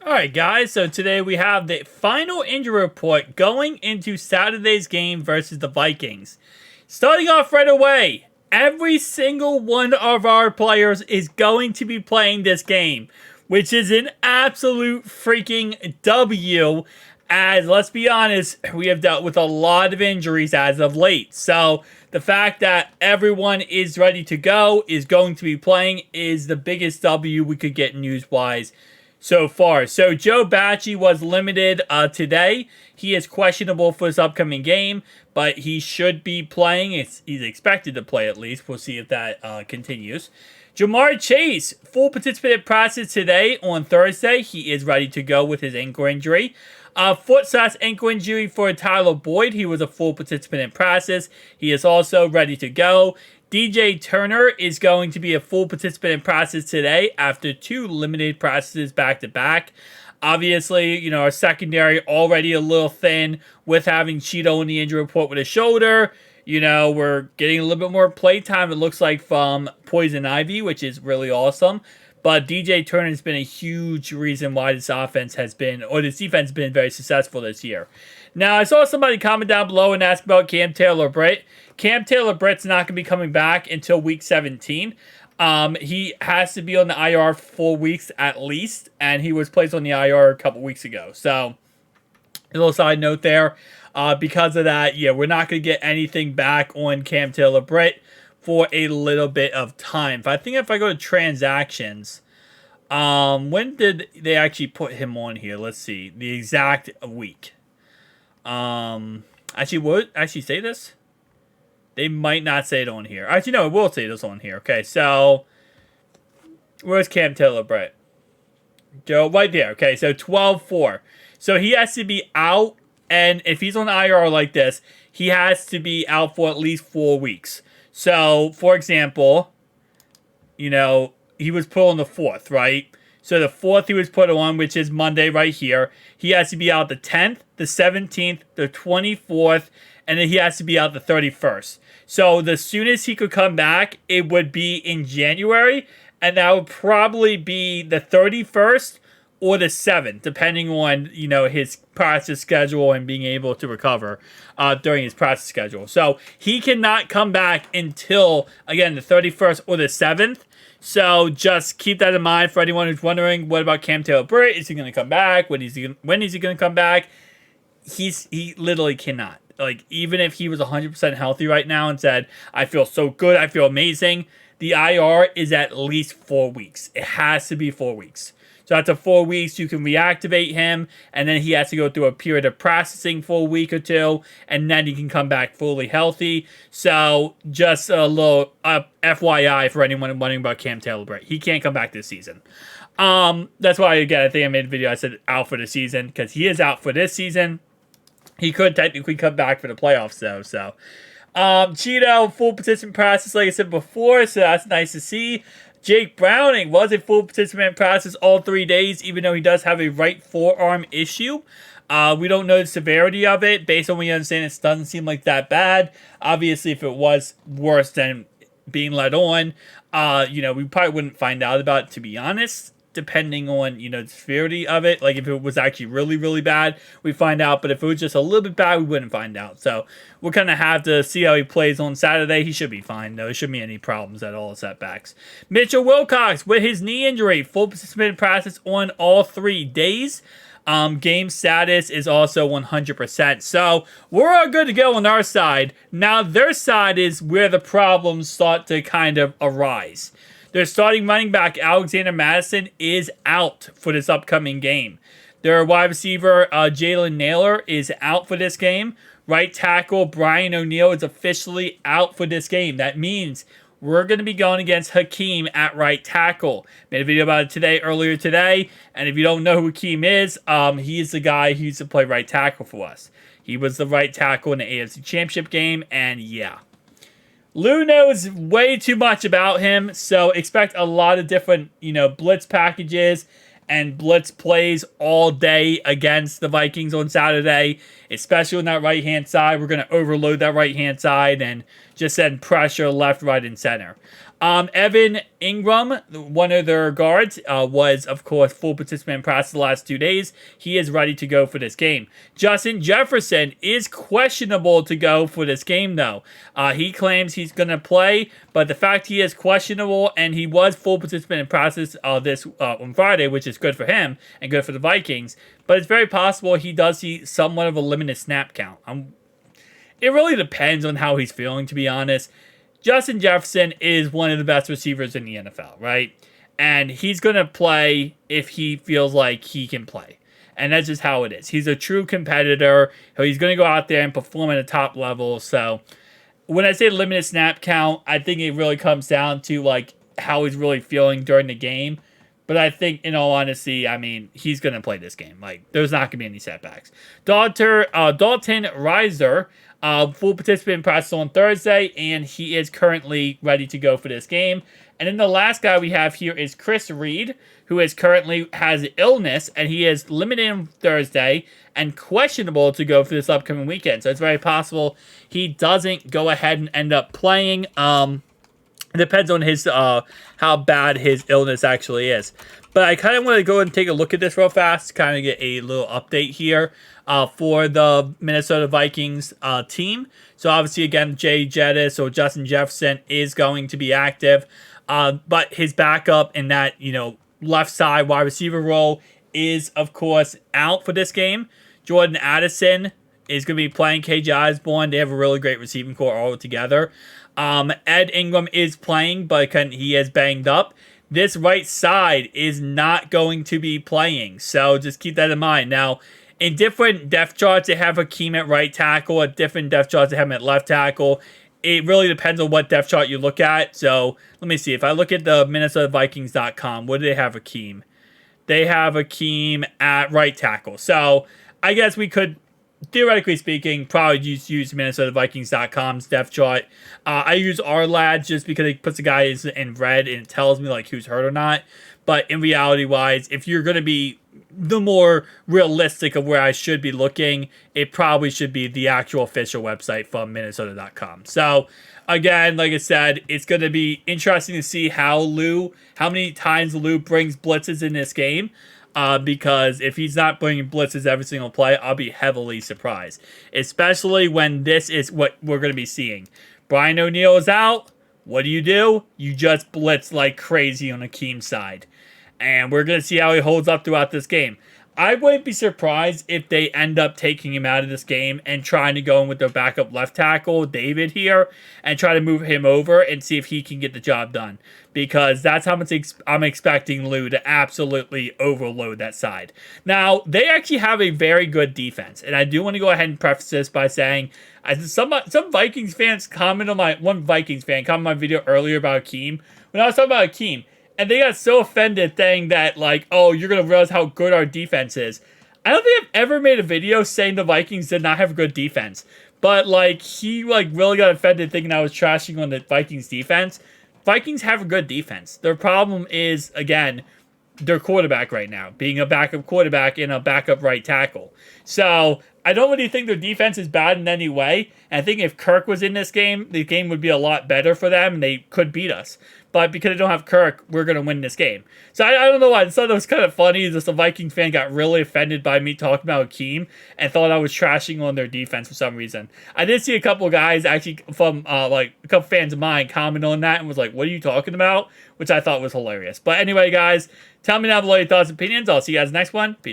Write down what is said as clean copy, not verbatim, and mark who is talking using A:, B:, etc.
A: Alright guys, so today we have the final injury report going into Saturday's game versus the Vikings. Starting off right away, every single one of our players is going to be playing this game, which is an absolute freaking W, as let's be honest, we have dealt with a lot of injuries as of late. So the fact that everyone is ready to go, is going to be playing, is the biggest W we could get news-wise so far. So Joe Bacci was limited today. He is questionable for this upcoming game, but he should be playing. He's expected to play at least. We'll see if that continues. Jamar Chase, full participant in practice today on Thursday. He is ready to go with his ankle injury. Foot/ankle injury for Tyler Boyd. He was a full participant in practice. He is also ready to go. DJ Turner is going to be a full participant in practice today after 2 limited practices back-to-back. Obviously, you know, our secondary already a little thin with having Cheeto in the injury report with a shoulder. You know, we're getting a little bit more play time, it looks like, from Poison Ivy, which is really awesome. But DJ Turner has been a huge reason why this offense has been, or this defense has been very successful this year. Now, I saw somebody comment down below and ask about Cam Taylor-Britt. Cam Taylor-Britt's not going to be coming back until week 17. He has to be on the IR for 4 weeks at least, and he was placed on the IR a couple weeks ago. So, a little side note there. Because of that, yeah, we're not going to get anything back on Cam Taylor-Britt for a little bit of time. I think if I go to transactions, when did they actually put him on here? Let's see. The exact week. Actually, would it actually say this? They might not say it on here. Actually, no, it will say this on here. Okay, so where's Cam Taylor-Britt? Joe, right there. Okay, so 12-4. So he has to be out, and if he's on IR like this, he has to be out for at least 4 weeks. So, for example, you know, he was put on the 4th, right? So the 4th he was put on, which is Monday right here. He has to be out the 10th, the 17th, the 24th, and then he has to be out the 31st. So the soonest he could come back, it would be in January, and that would probably be the 31st or the 7th, depending on, you know, his practice schedule and being able to recover during his practice schedule. So he cannot come back until, again, the 31st or the 7th. So just keep that in mind for anyone who's wondering, what about Cam Taylor-Britt? Is he going to come back? When is he going to come back? He literally cannot. Like, even if he was 100% healthy right now and said, I feel so good, I feel amazing, the IR is at least 4 weeks. It has to be 4 weeks. So after 4 weeks, you can reactivate him, and then he has to go through a period of processing for a week or two, and then he can come back fully healthy. So just a little FYI for anyone wondering about Cam Taylor-Britt. He can't come back this season. That's why, again, I think I made a video, I said out for the season, because he is out for this season. He could technically come back for the playoffs, though. So, Cheeto, full participant practice, like I said before, so that's nice to see. Jake Browning was a full participant in practice all 3 days, even though he does have a right forearm issue. We don't know the severity of it. Based on what we understand, it doesn't seem like that bad. Obviously, if it was worse than being let on, you know, we probably wouldn't find out about it, to be honest, depending on, you know, the severity of it. Like, if it was actually really, really bad, we'd find out. But if it was just a little bit bad, we wouldn't find out. So we'll kind of have to see how he plays on Saturday. He should be fine, though. There shouldn't be any problems at all, setbacks. Mitchell Wilcox, with his knee injury, full participant in practice on all 3 days. Game status is also 100%. So we're all good to go on our side. Now, their side is where the problems start to kind of arise. Their starting running back, Alexander Madison, is out for this upcoming game. Their wide receiver, Jalen Naylor, is out for this game. Right tackle, Brian O'Neill, is officially out for this game. That means we're going to be going against Hakeem at right tackle. Made a video about it earlier today. And if you don't know who Hakeem is, he is the guy who used to play right tackle for us. He was the right tackle in the AFC Championship game, and yeah. Lou knows way too much about him, so expect a lot of different, you know, blitz packages and blitz plays all day against the Vikings on Saturday, especially on that right-hand side. We're going to overload that right-hand side and just send pressure left, right, and center. Evan Ingram, one of their guards, was, of course, full participant in practice the last 2 days. He is ready to go for this game. Justin Jefferson is questionable to go for this game, though. He claims he's going to play, but the fact he is questionable and he was full participant in practice on Friday, which is good for him and good for the Vikings, but it's very possible he does see somewhat of a limited snap count. It really depends on how he's feeling, to be honest. Justin Jefferson is one of the best receivers in the NFL, right? And he's going to play if he feels like he can play. And that's just how it is. He's a true competitor. He's going to go out there and perform at a top level. So when I say limited snap count, I think it really comes down to like how he's really feeling during the game. But I think, in all honesty, I mean, he's going to play this game. Like, there's not going to be any setbacks. Dalton Reiser, full participant in practice on Thursday, and he is currently ready to go for this game. And then the last guy we have here is Chris Reed, who is currently has illness, and he is limited on Thursday and questionable to go for this upcoming weekend. So it's very possible he doesn't go ahead and end up playing. It depends on his how bad his illness actually is. But I kind of want to go and take a look at this real fast, kind of get a little update here for the Minnesota Vikings team. So obviously, again, Jay Jettis or Justin Jefferson is going to be active. But his backup in that, left side wide receiver role is, of course, out for this game. Jordan Addison is going to be playing. KJ Osborne. They have a really great receiving core all together. Ed Ingram is playing, but he is banged up. This right side is not going to be playing, so just keep that in mind. Now, in different depth charts, they have Hakeem at right tackle. At different depth charts, they have him at left tackle. It really depends on what depth chart you look at. So, let me see. If I look at the MinnesotaVikings.com, what do they have Hakeem? They have Hakeem at right tackle. So, I guess we could, theoretically speaking, probably use MinnesotaVikings.com's depth chart. I use Ourlad just because it puts the guys in red and it tells me like who's hurt or not. But in reality-wise, if you're going to be the more realistic of where I should be looking, it probably should be the actual official website from Minnesota.com. So, again, like I said, it's going to be interesting to see how many times Lou brings blitzes in this game. Because if he's not bringing blitzes every single play, I'll be heavily surprised. Especially when this is what we're going to be seeing. Brian O'Neill is out. What do? You just blitz like crazy on Hakeem's side. And we're going to see how he holds up throughout this game. I wouldn't be surprised if they end up taking him out of this game and trying to go in with their backup left tackle, David, here, and try to move him over and see if he can get the job done. Because that's how much I'm expecting Lou to absolutely overload that side. Now, they actually have a very good defense. And I do want to go ahead and preface this by saying, some Vikings fans comment on one Vikings fan commented on my video earlier about Hakeem. When I was talking about Hakeem, and they got so offended saying that, like, oh, you're going to realize how good our defense is. I don't think I've ever made a video saying the Vikings did not have a good defense. But, like, he, like, really got offended thinking I was trashing on the Vikings defense. Vikings have a good defense. Their problem is, again, their quarterback right now, being a backup quarterback and a backup right tackle. So, I don't really think their defense is bad in any way. And I think if Kirk was in this game, the game would be a lot better for them and they could beat us. But because they don't have Kirk, we're going to win this game. So I don't know why. I thought it was kind of funny. Just a Viking fan got really offended by me talking about Hakeem and thought I was trashing on their defense for some reason. I did see a couple guys actually from like a couple fans of mine comment on that and was like, what are you talking about? Which I thought was hilarious. But anyway, guys, tell me down below your thoughts and opinions. I'll see you guys next one. Peace.